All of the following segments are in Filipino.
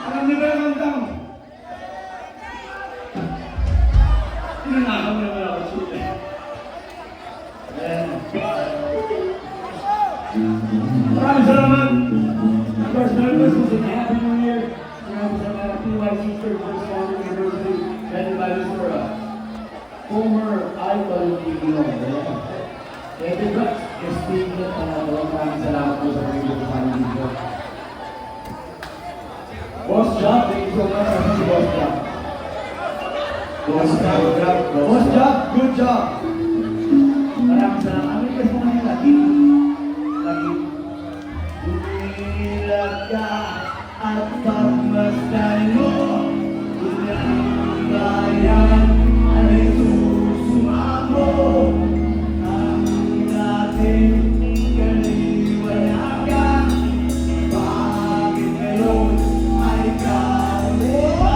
Alam niyo ba yung kanta mo? Pinanakaw mo naman ako siya. Maraming salamat. Of course, Merry Christmas and Happy New Year. Maraming salamat. PYC Church First Founding University. Dahil values for former idol ng Pilipino. Thank you, God. Maraming salamat po sa pagiging family ko. Boss Job, thank you so much. Ano si Boss Job? Boss Job, good job. Maraming salamat. Ano yung gusto mo ngayon? Lagi? Umilag ka at pagmasdan mo. Unang bayan ay susumamo. Ang natin kaliwanagan. Bakit ngayon ay kaliwa?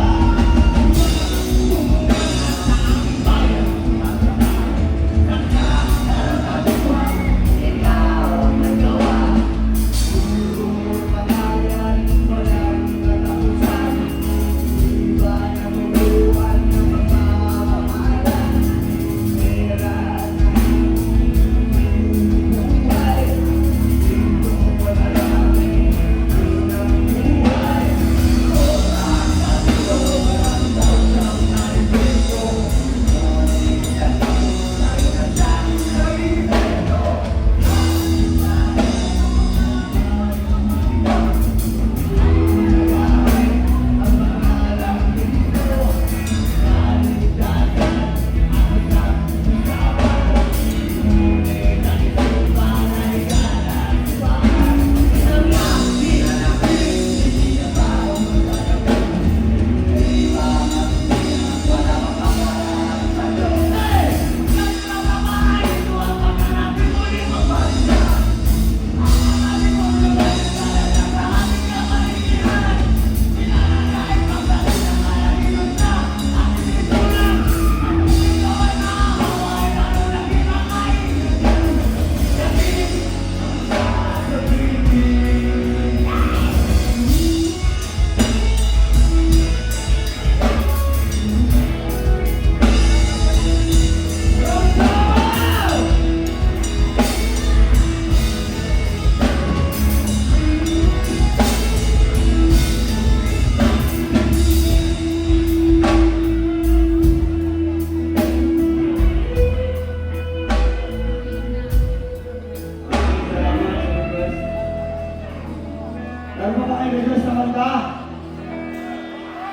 Meron ba kayo request na kanta?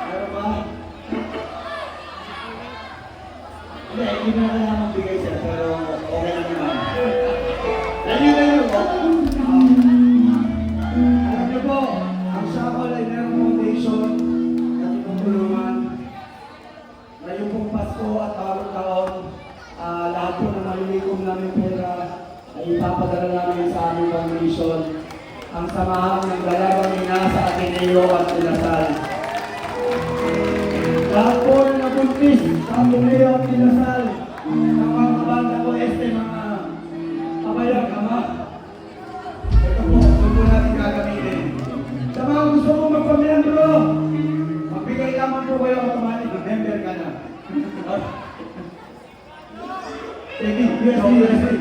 Meron ba? Hindi mo na kailangan magbigay siya, pero okay lang naman. Layo! Alam niyo po, ang Shakol ay merong foundation na tinutulungan. Ngayon pong Pasko at bagong taon, lahat po ng malilikom namin pera ay ipapadala namin sa aming foundation. Ang samahan ng Dalagang Minasa Ateneo at Inasal. Lahat po na nabuntis sa Ateneo at Inasal, ang mga kabanda ko, mga kabayang ama. Ito po, ito po natin gagamitin. Sa mga gusto mo magpamiyembro, magbigay lamang po kayo automatic, member ka na. Sige, USB.